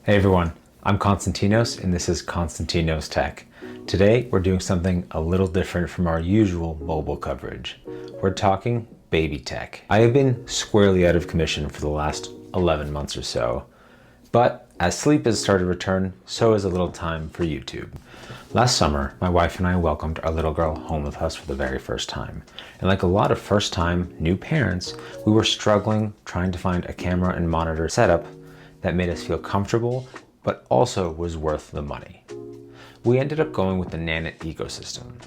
Hey everyone, I'm Konstantinos and this is Konstantinos Tech. Today we're doing something a little different from our usual mobile coverage. We're talking baby tech. I have been squarely out of commission for the last 11 months or so, but as sleep has started to return, so is a little time for YouTube. Last summer, my wife and I welcomed our little girl home with us for the very first time. And like a lot of first-time new parents, we were struggling trying to find a camera and monitor setup that made us feel comfortable, but also was worth the money. We ended up going with the Nanit ecosystem.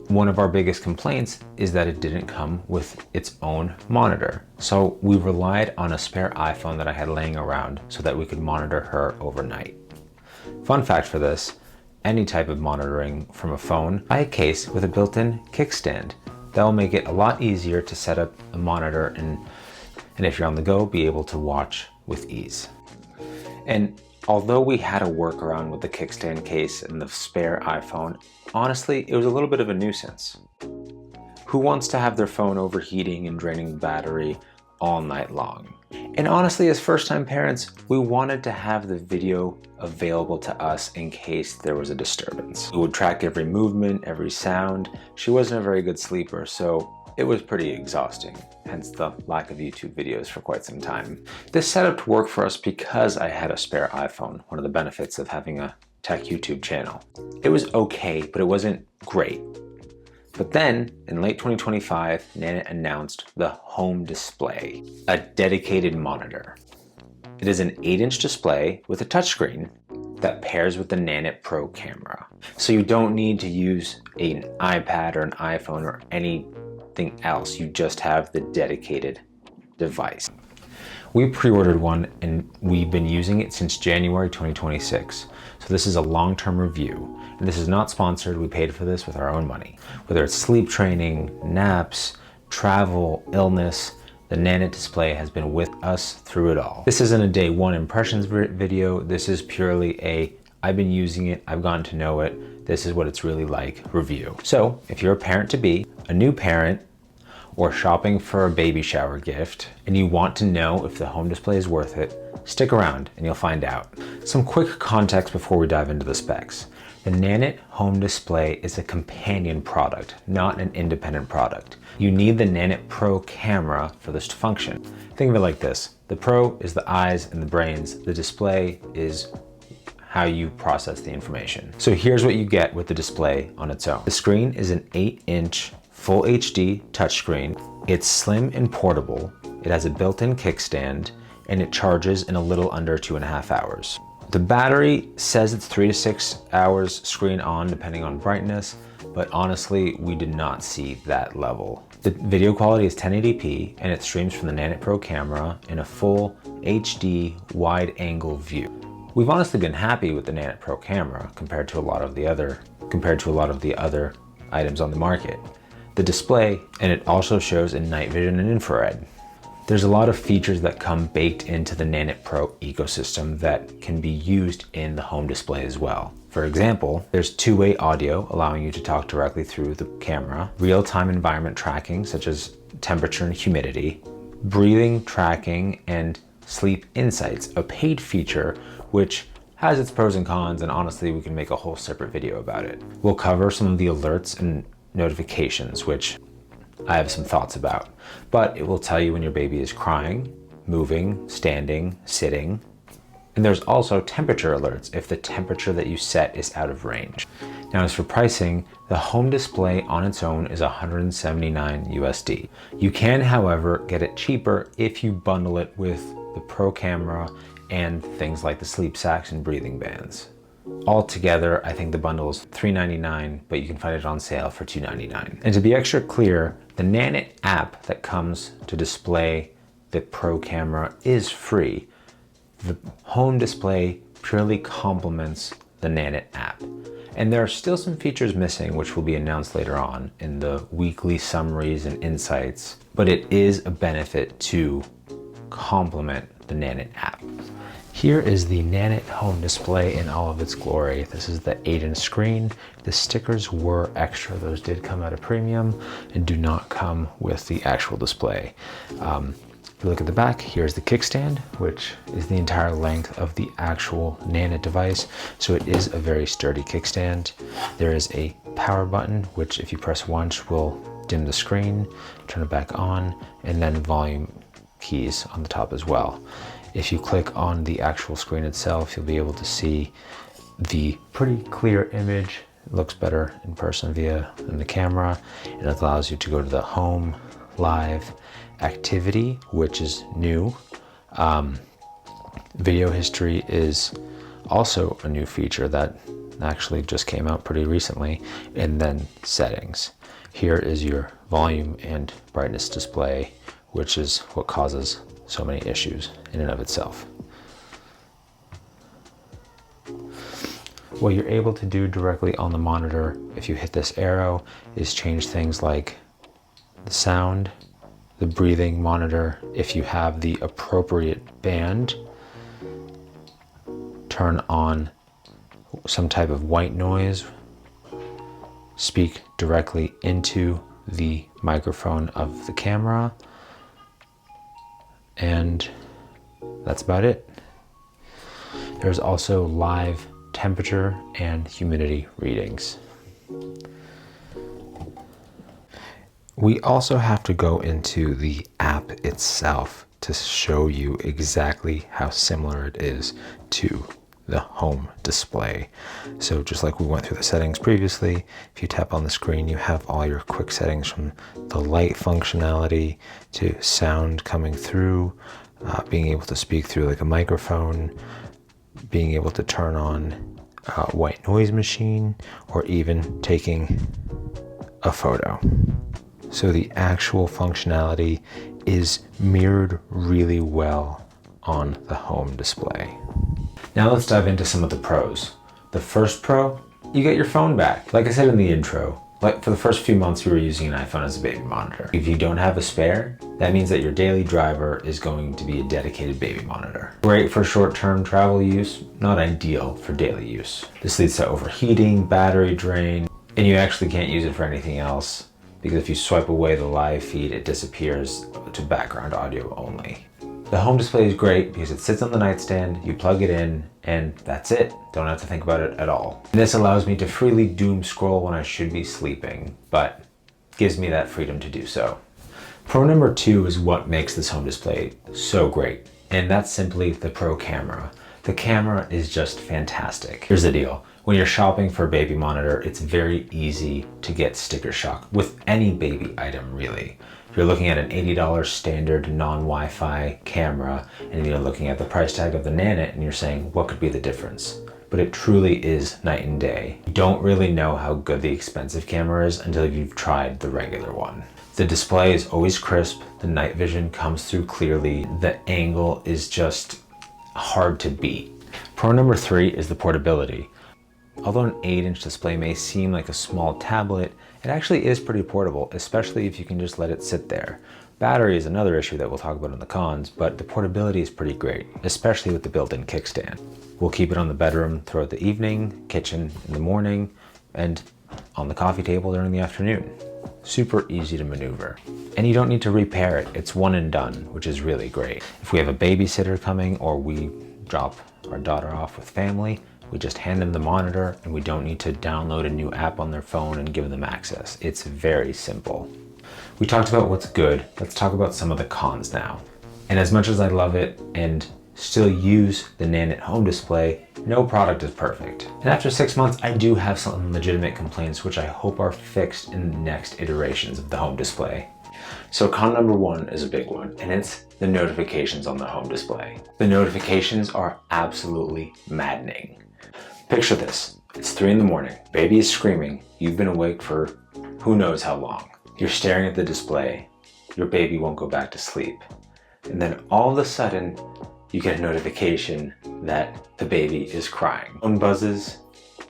One of our biggest complaints is that it didn't come with its own monitor. So we relied on a spare iPhone that I had laying around so that we could monitor her overnight. Fun fact for this, any type of monitoring from a phone, buy a case with a built-in kickstand. That will make it a lot easier to set up a monitor and if you're on the go, be able to watch with ease. And although we had a workaround with the kickstand case and the spare iPhone, honestly, it was a little bit of a nuisance. Who wants to have their phone overheating and draining the battery all night long? And honestly, as first-time parents, we wanted to have the video available to us in case there was a disturbance. We would track every movement, every sound. She wasn't a very good sleeper, so it was pretty exhausting, hence the lack of YouTube videos for quite some time. This setup worked for us because I had a spare iPhone, one of the benefits of having a tech YouTube channel. It was okay, but it wasn't great. But then, in late 2025, Nanit announced the home display, a dedicated monitor. It is an 8-inch display with a touchscreen that pairs with the Nanit Pro camera. So you don't need to use an iPad or an iPhone or anything else, you just have the dedicated device. We pre-ordered one and we've been using it since January 2026. So this is a long-term review. And this is not sponsored, we paid for this with our own money. Whether it's sleep training, naps, travel, illness, the Nanit display has been with us through it all. This isn't a day one impressions video, this is purely a I've been using it, I've gotten to know it, this is what it's really like review. So if you're a parent-to-be, a new parent, or shopping for a baby shower gift, and you want to know if the home display is worth it, stick around and you'll find out. Some quick context before we dive into the specs. The Nanit home display is a companion product, not an independent product. You need the Nanit Pro camera for this to function. Think of it like this. The Pro is the eyes and the brains. The display is how you process the information. So here's what you get with the display on its own. The screen is an 8-inch Full HD touchscreen. It's slim and portable. It has a built-in kickstand and it charges in a little under 2.5 hours. The battery says it's 3 to 6 hours screen on depending on brightness, but honestly, we did not see that level. The video quality is 1080p and it streams from the Nanit Pro camera in a full HD wide angle view. We've honestly been happy with the Nanit Pro camera compared to a lot of the other items on the market. The display, and it also shows in night vision and infrared. There's a lot of features that come baked into the Nanit Pro ecosystem that can be used in the home display as well. For example, there's two-way audio allowing you to talk directly through the camera, real-time environment tracking such as temperature and humidity, breathing tracking, and sleep insights, a paid feature which has its pros and cons, and honestly we can make a whole separate video about it. We'll cover some of the alerts and notifications, which I have some thoughts about, but it will tell you when your baby is crying, moving, standing, sitting. And there's also temperature alerts if the temperature that you set is out of range. Now as for pricing, the home display on its own is $179 USD. You can, however, get it cheaper if you bundle it with the Pro camera and things like the sleep sacks and breathing bands. Altogether, I think the bundle is $399, but you can find it on sale for $299. And to be extra clear, the Nanit app that comes to display the Pro camera is free. The home display purely complements the Nanit app. And there are still some features missing, which will be announced later on in the weekly summaries and insights, but it is a benefit to complement the Nanit app. Here is the Nanit home display in all of its glory. This is the 8-inch screen. The stickers were extra. Those did come at a premium and do not come with the actual display. If you look at the back, here's the kickstand, which is the entire length of the actual Nanit device. So it is a very sturdy kickstand. There is a power button, which if you press once will dim the screen, turn it back on, and then volume keys on the top as well. If you click on the actual screen itself, you'll be able to see the pretty clear image. It looks better in person in the camera, and it allows you to go to the home, live, activity, which is new. Video history is also a new feature that actually just came out pretty recently, and then settings. Here is your volume and brightness display, which is what causes so many issues in and of itself. What you're able to do directly on the monitor, if you hit this arrow, is change things like the sound, the breathing monitor, if you have the appropriate band, turn on some type of white noise, speak directly into the microphone of the camera, and that's about it. There's also live temperature and humidity readings. We also have to go into the app itself to show you exactly how similar it is to the home display. So just like we went through the settings previously, if you tap on the screen, you have all your quick settings from the light functionality to sound coming through, being able to speak through like a microphone, being able to turn on a white noise machine, or even taking a photo. So the actual functionality is mirrored really well on the home display. Now let's dive into some of the pros. The first pro, you get your phone back. Like I said in the intro, like for the first few months we were using an iPhone as a baby monitor. If you don't have a spare, that means that your daily driver is going to be a dedicated baby monitor. Great for short-term travel use, not ideal for daily use. This leads to overheating, battery drain, and you actually can't use it for anything else, because if you swipe away the live feed, it disappears to background audio only. The home display is great because it sits on the nightstand, you plug it in, and that's it. Don't have to think about it at all. And this allows me to freely doom scroll when I should be sleeping, but gives me that freedom to do so. Pro number 2 is what makes this home display so great, and that's simply the Pro camera. The camera is just fantastic. Here's the deal. When you're shopping for a baby monitor, it's very easy to get sticker shock with any baby item, really. You're looking at an $80 standard non-Wi-Fi camera, and you're looking at the price tag of the Nanit and you're saying, what could be the difference? But it truly is night and day. You don't really know how good the expensive camera is until you've tried the regular one. The display is always crisp, the night vision comes through clearly, the angle is just hard to beat. Pro number 3 is the portability. Although an 8-inch display may seem like a small tablet, it actually is pretty portable, especially if you can just let it sit there. Battery is another issue that we'll talk about in the cons, but the portability is pretty great, especially with the built-in kickstand. We'll keep it on the bedroom throughout the evening, kitchen in the morning, and on the coffee table during the afternoon. Super easy to maneuver. And you don't need to repair it, it's one and done, which is really great. If we have a babysitter coming or we drop our daughter off with family, we just hand them the monitor and we don't need to download a new app on their phone and give them access. It's very simple. We talked about what's good. Let's talk about some of the cons now. And as much as I love it and still use the Nanit home display, no product is perfect. And after 6 months, I do have some legitimate complaints which I hope are fixed in the next iterations of the home display. So con number 1 is a big one, and it's the notifications on the home display. The notifications are absolutely maddening. Picture this, it's 3 in the morning, baby is screaming, you've been awake for who knows how long. You're staring at the display, your baby won't go back to sleep. And then all of a sudden, you get a notification that the baby is crying. Phone buzzes,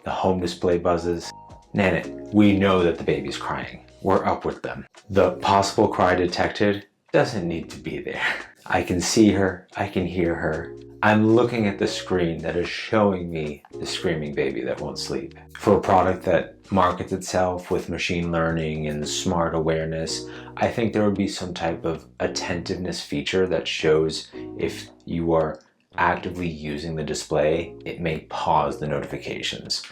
the home display buzzes. Nanit, we know that the baby's crying. We're up with them. The possible cry detected doesn't need to be there. I can see her, I can hear her. I'm looking at the screen that is showing me the screaming baby that won't sleep. For a product that markets itself with machine learning and smart awareness, I think there would be some type of attentiveness feature that shows if you are actively using the display, it may pause the notifications,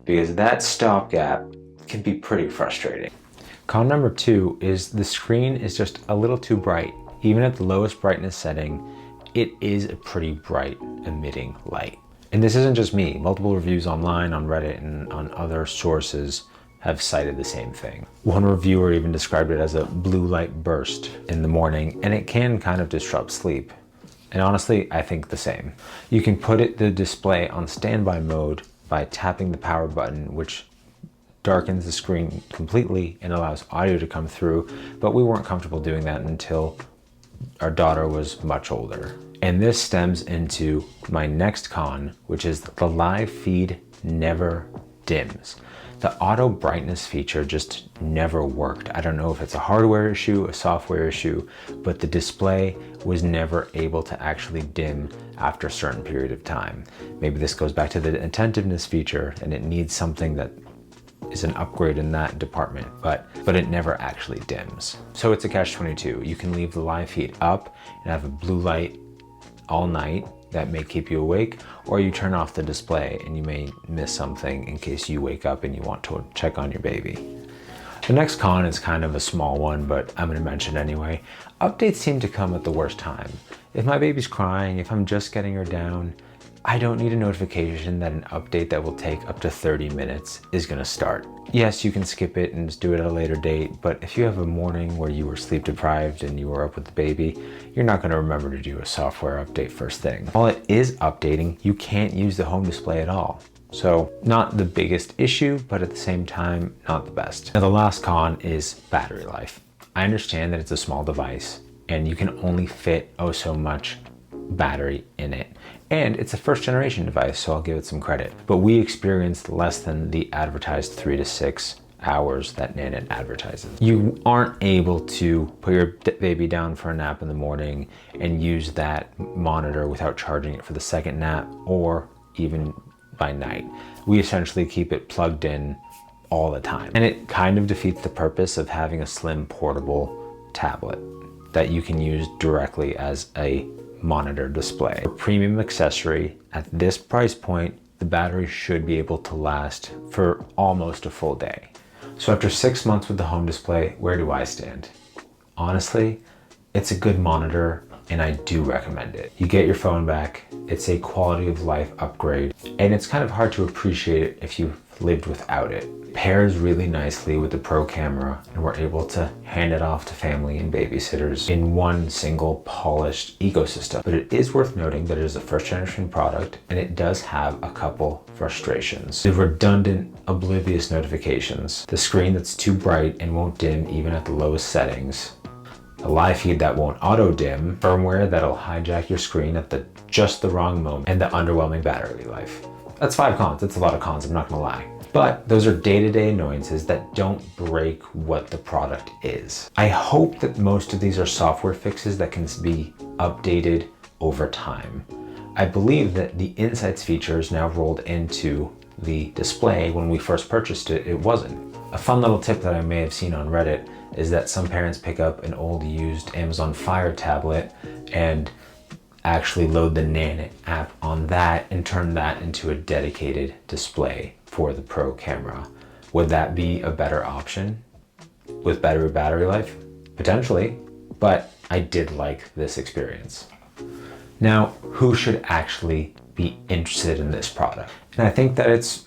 because that stopgap can be pretty frustrating. Con number 2 is the screen is just a little too bright. Even at the lowest brightness setting, it is a pretty bright emitting light. And this isn't just me. Multiple reviews online, on Reddit, and on other sources have cited the same thing. One reviewer even described it as a blue light burst in the morning, and it can kind of disrupt sleep. And honestly, I think the same. You can put the display on standby mode by tapping the power button, which darkens the screen completely and allows audio to come through, but we weren't comfortable doing that until our daughter was much older. And this stems into my next con, which is the live feed never dims. The auto brightness feature just never worked. I don't know if it's a hardware issue, a software issue, but the display was never able to actually dim after a certain period of time. Maybe this goes back to the attentiveness feature and it needs something that is an upgrade in that department, but it never actually dims. So it's a catch-22. You can leave the live feed up and have a blue light all night that may keep you awake, or you turn off the display and you may miss something in case you wake up and you want to check on your baby. The next con is kind of a small one, but I'm going to mention it anyway. Updates seem to come at the worst time. If my baby's crying, if I'm just getting her down, I don't need a notification that an update that will take up to 30 minutes is going to start. Yes, you can skip it and just do it at a later date, but if you have a morning where you were sleep deprived and you were up with the baby, you're not going to remember to do a software update first thing. While it is updating, you can't use the home display at all. So not the biggest issue, but at the same time, not the best. Now the last con is battery life. I understand that it's a small device and you can only fit oh so much battery in it. And it's a first generation device, so I'll give it some credit. But we experienced less than the advertised 3 to 6 hours that Nanit advertises. You aren't able to put your baby down for a nap in the morning and use that monitor without charging it for the second nap or even by night. We essentially keep it plugged in all the time. And it kind of defeats the purpose of having a slim portable tablet that you can use directly as a monitor display. For a premium accessory at this price point, the battery should be able to last for almost a full day. So after 6 months with the home display, where do I stand? Honestly, it's a good monitor and I do recommend it. You get your phone back, it's a quality of life upgrade, and it's kind of hard to appreciate it if you've lived without it. It pairs really nicely with the Pro camera, and we're able to hand it off to family and babysitters in one single polished ecosystem. But it is worth noting that it is a first generation product and it does have a couple frustrations. The redundant, oblivious notifications, the screen that's too bright and won't dim even at the lowest settings, a live feed that won't auto dim, firmware that'll hijack your screen at just the wrong moment, and the underwhelming battery life. That's 5 cons. That's a lot of cons, I'm not gonna lie. But those are day-to-day annoyances that don't break what the product is. I hope that most of these are software fixes that can be updated over time. I believe that the Insights feature is now rolled into the display. When we first purchased it, it wasn't. A fun little tip that I may have seen on Reddit is that some parents pick up an old used Amazon Fire tablet and actually load the Nanit app on that and turn that into a dedicated display for the Pro camera. Would that be a better option with better battery life? Potentially, but I did like this experience. Now, who should actually be interested in this product? And I think that it's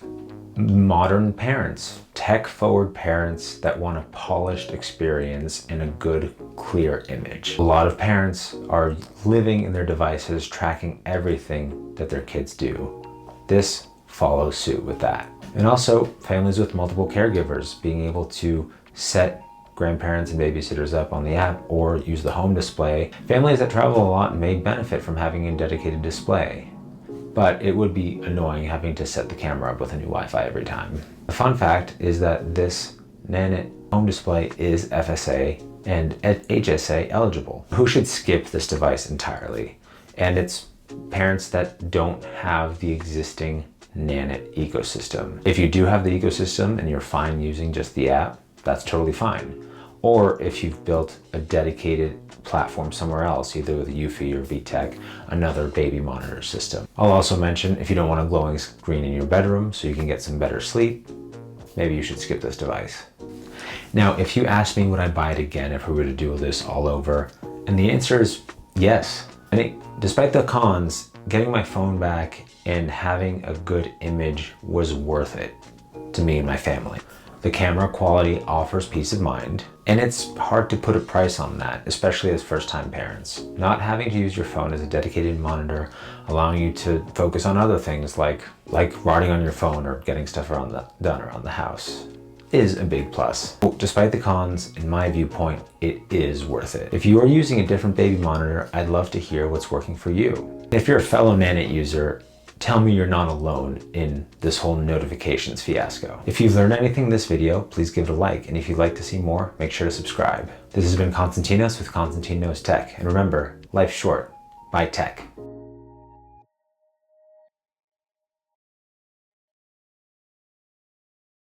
modern parents, tech-forward parents that want a polished experience and a good, clear image. A lot of parents are living in their devices, tracking everything that their kids do. This follows suit with that. And also, families with multiple caregivers being able to set grandparents and babysitters up on the app or use the home display. Families that travel a lot may benefit from having a dedicated display, but it would be annoying having to set the camera up with a new Wi-Fi every time. The fun fact is that this Nanit home display is FSA and HSA eligible. Who should skip this device entirely? And it's parents that don't have the existing Nanit ecosystem. If you do have the ecosystem and you're fine using just the app, that's totally fine. Or if you've built a dedicated platform somewhere else, either with Eufy or VTech, another baby monitor system. I'll also mention, if you don't want a glowing screen in your bedroom so you can get some better sleep, maybe you should skip this device. Now, if you ask me would I buy it again if we were to do this all over, and the answer is yes. Despite the cons, getting my phone back and having a good image was worth it to me and my family. The camera quality offers peace of mind, and it's hard to put a price on that, especially as first-time parents. Not having to use your phone as a dedicated monitor, allowing you to focus on other things like writing on your phone or getting stuff done around the house is a big plus. Despite the cons, in my viewpoint, it is worth it. If you are using a different baby monitor, I'd love to hear what's working for you. If you're a fellow Nanit user, tell me you're not alone in this whole notifications fiasco. If you've learned anything in this video, please give it a like. And if you'd like to see more, make sure to subscribe. This has been Konstantinos with Konstantinos Tech. And remember, life's short. Buy tech.